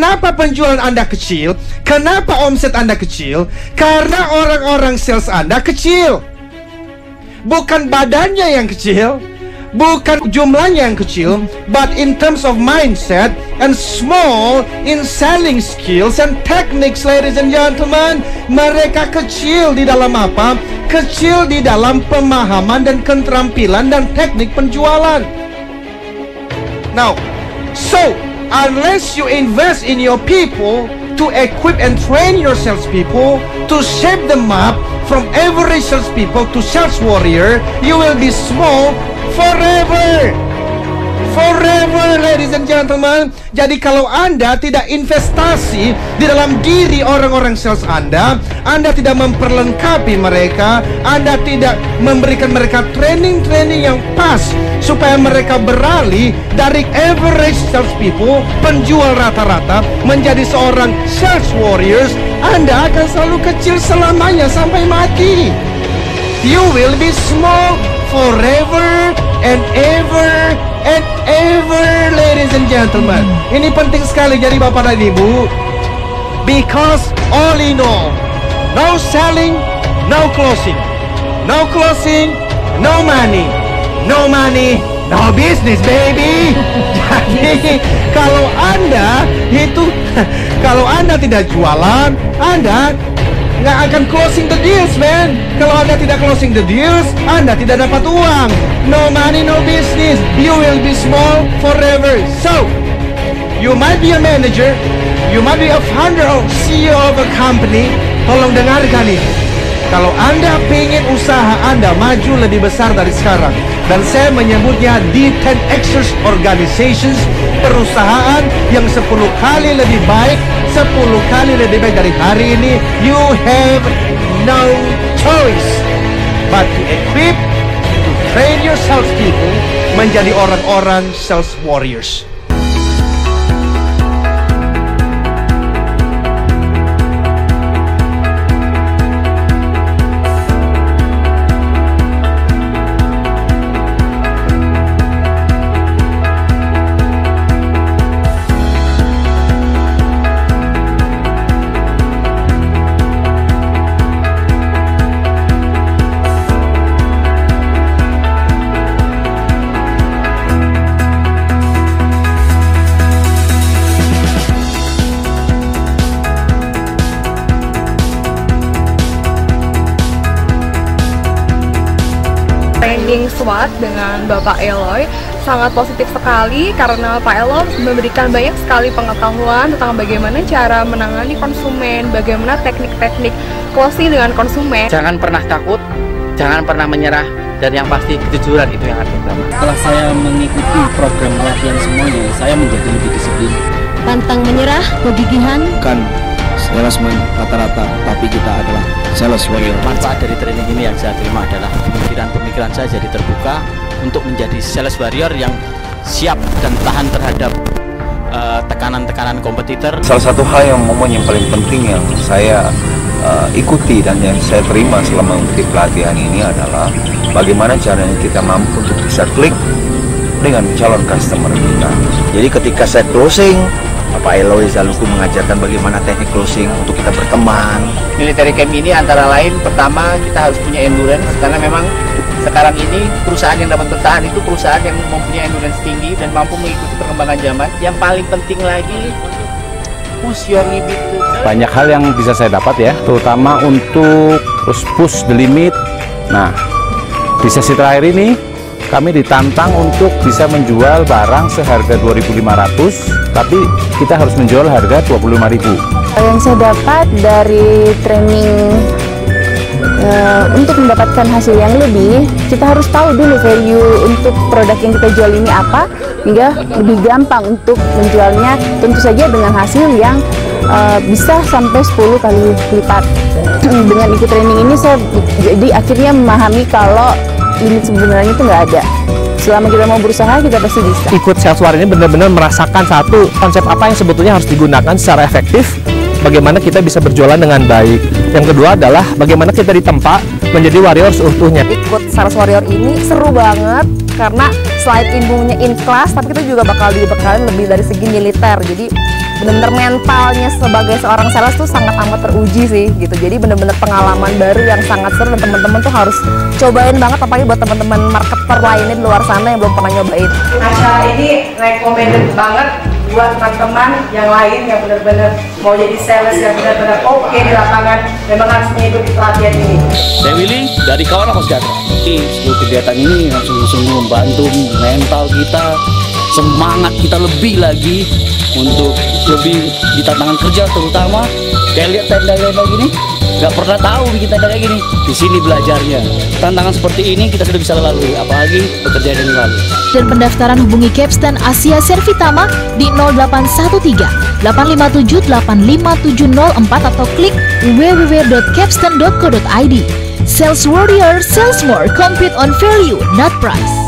Kenapa penjualan Anda kecil? Kenapa omset Anda kecil? Karena orang-orang sales Anda kecil. Bukan badannya yang kecil, bukan jumlahnya yang kecil, but in terms of mindset and small in selling skills and techniques, ladies and gentlemen. Mereka kecil di dalam apa? Kecil di dalam pemahaman dan keterampilan dan teknik penjualan. Now, so unless you invest in your people to equip and train your salespeople, to shape them up from average salespeople to sales warrior, you will be small forever. Forever, ladies and gentlemen. Jadi kalau Anda tidak investasi di dalam diri orang-orang sales Anda tidak memperlengkapi mereka, Anda tidak memberikan mereka training-training yang pas supaya mereka beralih dari average sales people, penjual rata-rata, menjadi seorang sales warriors, Anda akan selalu kecil selamanya sampai mati. You will be small forever and ever and ever, ladies and gentlemen. Ini penting sekali jadi Bapak dan Ibu. Because all in all, no selling, no closing. No closing, no money. No money, no business, baby. Jadi kalau Anda tidak jualan, Anda nggak akan closing the deals, man. Kalau Anda tidak closing the deals, Anda tidak dapat uang. No money, no business. You will be small forever. So, you might be a manager, you might be a founder or CEO of a company. Tolong dengarkan ini. Kalau Anda pengen usaha Anda maju lebih besar dari sekarang, dan saya menyebutnya D10Xers Organizations, perusahaan yang 10 kali lebih baik, 10 kali lebih baik dari hari ini. You have no choice but to equip, to train your salespeople menjadi orang-orang sales warriors. Training SWOT dengan Bapak Eloy sangat positif sekali karena Pak Eloy memberikan banyak sekali pengetahuan tentang bagaimana cara menangani konsumen, bagaimana teknik-teknik closing dengan konsumen. Jangan pernah takut, jangan pernah menyerah, dan yang pasti kejujuran itu yang harus utama. Setelah saya mengikuti program latihan semuanya, saya menjadi lebih disiplin. Pantang menyerah, kegigihan. Bukan salesman rata-rata, tapi kita adalah sales warrior. Manfaat dari training ini yang saya terima adalah pemikiran saya jadi terbuka untuk menjadi sales warrior yang siap dan tahan terhadap tekanan-tekanan kompetitor. Salah satu hal yang paling penting yang saya ikuti dan yang saya terima selama mengikuti pelatihan ini adalah bagaimana caranya kita mampu untuk bisa klik dengan calon customer kita. Jadi ketika saya closing, Pak Eloy selalu mengajarkan bagaimana teknik closing untuk kita berteman. Military camp ini antara lain, pertama kita harus punya endurance, karena memang sekarang ini perusahaan yang dapat bertahan itu perusahaan yang mempunyai endurance tinggi dan mampu mengikuti perkembangan zaman. Yang paling penting lagi, push your limit. Banyak hal yang bisa saya dapat ya, terutama untuk push the limit. Nah, di sesi terakhir ini kami ditantang untuk bisa menjual barang seharga 2.500, tapi kita harus menjual harga 25.000. Yang saya dapat dari training untuk mendapatkan hasil yang lebih, kita harus tahu dulu value untuk produk yang kita jual ini apa, hingga lebih gampang untuk menjualnya, tentu saja dengan hasil yang bisa sampai 10 kali lipat. Dengan ikut training ini saya jadi akhirnya memahami kalau limit sebenarnya itu nggak ada. Selama kita mau berusaha, kita pasti bisa. Ikut sales warrior ini benar-benar merasakan satu konsep apa yang sebetulnya harus digunakan secara efektif, bagaimana kita bisa berjualan dengan baik. Yang kedua adalah bagaimana kita ditempa menjadi warrior seutuhnya. Ikut sales warrior ini seru banget karena selain ilmunya in class, tapi kita juga bakal dibekalin lebih dari segi militer. Jadi bener-bener mentalnya sebagai seorang sales tuh sangat amat teruji sih gitu. Jadi bener-bener pengalaman baru yang sangat seru dan teman-teman tuh harus cobain banget, apalagi buat teman-teman marketer lainnya di luar sana yang belum pernah nyobain. Acara ini recommended banget buat teman-teman yang lain yang benar-benar mau jadi sales yang benar-benar oke di lapangan, memang harus mengikuti pelatihan ini. Saya Willy dari Kawan Aku Sejahtera. Seluruh kegiatan ini sungguh-sungguh membantu mental kita, semangat kita lebih lagi untuk lebih di tantangan kerja, terutama kayak lihat tenda-tenda gini, nggak pernah tahu bikin tenda kayak gini. Di sini belajarnya. Tantangan seperti ini kita sudah bisa lalui, apalagi bekerja dengan lalu. Dan pendaftaran hubungi Capstan Asia Servitama di 0813 857 85704 atau klik www.capstan.co.id. Sales Warrior, sales more, compete on value, not price.